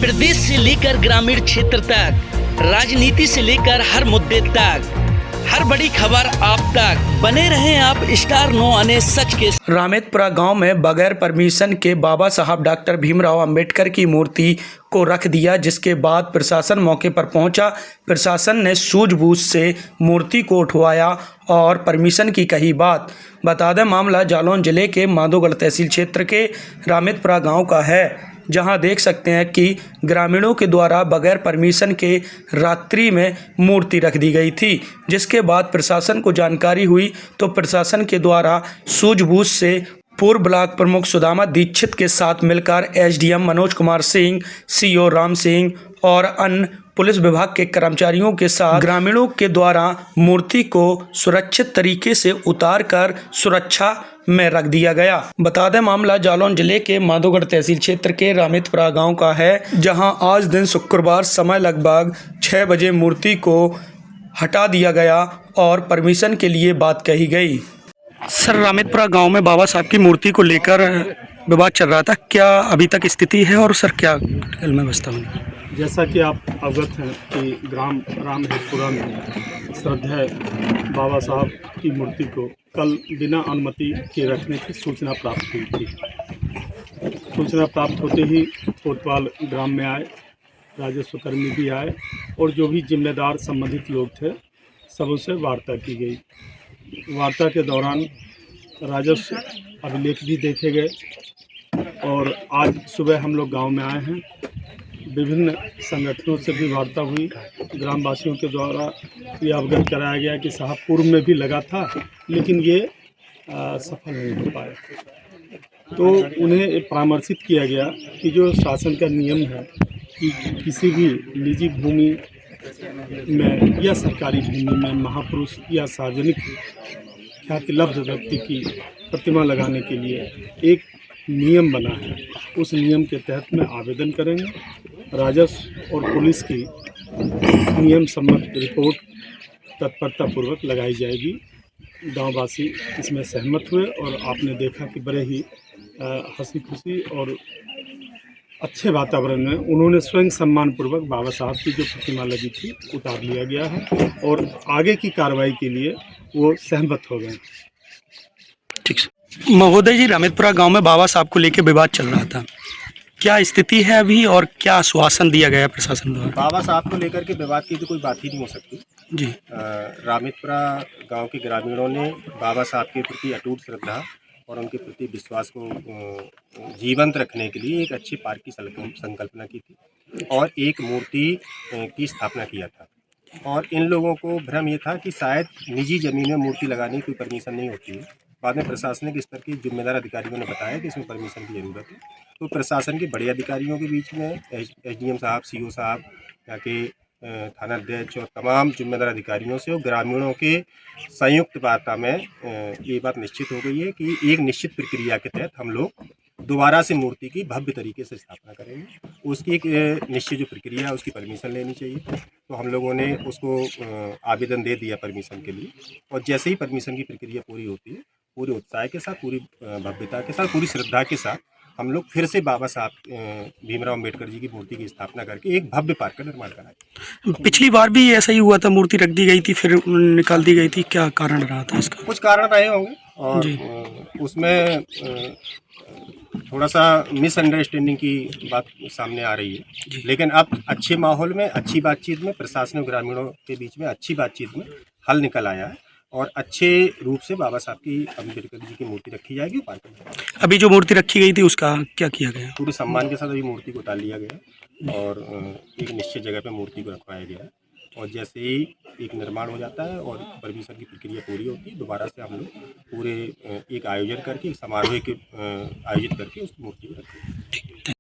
प्रदेश से लेकर ग्रामीण क्षेत्र तक, राजनीति से लेकर हर मुद्दे तक, हर बड़ी खबर आप तक। बने रहें आप स्टार 9 आने सच के। रामेतपुरा गांव में बगैर परमिशन के बाबा साहब डॉक्टर भीमराव अंबेडकर की मूर्ति को रख दिया, जिसके बाद प्रशासन मौके पर पहुंचा। प्रशासन ने सूझबूझ से मूर्ति को उठवाया और परमिशन की कही बात। बता दें, मामला जालौन जिले के माधोगढ़ तहसील क्षेत्र के रामेतपुरा गांव का है, जहां देख सकते हैं कि ग्रामीणों के द्वारा बगैर परमिशन के रात्रि में मूर्ति रख दी गई थी। जिसके बाद प्रशासन को जानकारी हुई तो प्रशासन के द्वारा सूझबूझ से पूर्व ब्लॉक प्रमुख सुदामा दीक्षित के साथ मिलकर एसडीएम मनोज कुमार सिंह, सीओ राम सिंह और अन्य पुलिस विभाग के कर्मचारियों के साथ ग्रामीणों के द्वारा मूर्ति को सुरक्षित तरीके से उतारकर सुरक्षा में रख दिया गया। बता दें, मामला जालौन जिले के माधोगढ़ तहसील क्षेत्र के रामेतपुरा गांव का है, जहां आज दिन शुक्रवार समय लगभग 6 बजे मूर्ति को हटा दिया गया और परमिशन के लिए बात कही गई। सर, रामेतपुरा गांव में बाबा साहब की मूर्ति को लेकर विवाद चल रहा था, क्या अभी तक स्थिति है और सर क्या कल में बस्ता हूँ? जैसा कि आप अवगत हैं कि ग्राम रामेतपुरा में श्रद्धेय बाबा साहब की मूर्ति को कल बिना अनुमति के रखने की सूचना प्राप्त हुई थी। सूचना प्राप्त होते ही कोतवाल ग्राम में आए, राजस्व कर्मी भी आए और जो भी जिम्मेदार संबंधित लोग थे सबों से वार्ता की गई। वार्ता के दौरान राजस्व अभिलेख भी देखे गए और आज सुबह हम लोग गांव में आए हैं। विभिन्न संगठनों से भी वार्ता हुई। ग्रामवासियों के द्वारा ये अवगत कराया गया कि साहब पूर्व में भी लगा था, लेकिन ये सफल नहीं हो पाया। तो उन्हें परामर्शित किया गया कि जो शासन का नियम है कि किसी भी निजी भूमि में या सरकारी भूमि में महापुरुष या सार्वजनिक ख्यातिलब्ध व्यक्ति की प्रतिमा लगाने के लिए एक नियम बना है, उस नियम के तहत में आवेदन करेंगे। राजस्व और पुलिस की नियम सम्मत रिपोर्ट तत्परतापूर्वक लगाई जाएगी। गांववासी इसमें सहमत हुए और आपने देखा कि बड़े ही हंसी खुशी और अच्छे वातावरण में उन्होंने स्वयं सम्मानपूर्वक बाबा साहब की जो प्रतिमा लगी थी उतार लिया गया है और आगे की कार्रवाई के लिए वो सहमत हो गए। ठीक है महोदय जी, रामेतपुरा गांव में बाबा साहब को लेकर विवाद चल रहा था, क्या स्थिति है अभी और क्या आश्वासन दिया गया प्रशासन द्वारा? बाबा साहब को लेकर के विवाद की तो कोई बात ही नहीं हो सकती जी। रामेतपुरा गांव के ग्रामीणों ने बाबा साहब के प्रति अटूट श्रद्धा और उनके प्रति विश्वास को जीवंत रखने के लिए एक अच्छी पार्क की संकल्पना की थी और एक मूर्ति की स्थापना किया था। और इन लोगों को भ्रम ये था कि शायद निजी ज़मीन में मूर्ति लगाने की कोई परमिशन नहीं होती है। बाद में प्रशासनिक स्तर के जिम्मेदार अधिकारियों ने बताया कि इसमें परमिशन की ज़रूरत है। तो प्रशासन के बड़े अधिकारियों के बीच में एसडीएम साहब, सीओ साहब, यहाँ के थाना अध्यक्ष और तमाम जिम्मेदार अधिकारियों से और ग्रामीणों के संयुक्त वार्ता में ये बात निश्चित हो गई है कि एक निश्चित प्रक्रिया के तहत हम लोग दोबारा से मूर्ति की भव्य तरीके से स्थापना करेंगे। उसकी एक निश्चित जो प्रक्रिया है उसकी परमिशन लेनी चाहिए। तो हम लोगों ने उसको आवेदन दे दिया परमिशन के लिए और जैसे ही परमिशन की प्रक्रिया पूरी होती है, पूरे उत्साह के साथ, पूरी भव्यता के साथ, पूरी श्रद्धा के साथ हम लोग फिर से बाबा साहब भीमराव अंबेडकर जी की मूर्ति की स्थापना करके एक भव्य पार्क का निर्माण कराएं। पिछली बार भी ऐसा ही हुआ था, मूर्ति रख दी गई थी फिर निकाल दी गई थी, क्या कारण रहा था इसका? कुछ कारण रहे होंगे और उसमें थोड़ा सा मिसअंडरस्टैंडिंग की बात सामने आ रही है। लेकिन अब अच्छे माहौल में, अच्छी बातचीत में, प्रशासन और ग्रामीणों के बीच में अच्छी बातचीत में हल निकल आया है और अच्छे रूप से बाबा साहब की अंबेडकर जी की मूर्ति रखी जाएगी पार्क में। अभी जो मूर्ति रखी गई थी उसका क्या किया गया? पूरे सम्मान के साथ अभी मूर्ति को उतार लिया गया और एक निश्चित जगह पे मूर्ति को रखवाया गया है और जैसे ही एक निर्माण हो जाता है और परमिशन की प्रक्रिया पूरी होती है, दोबारा से हम लोग पूरे एक आयोजन करके, एक समारोह के आयोजित करके उस मूर्ति को रखेंगे।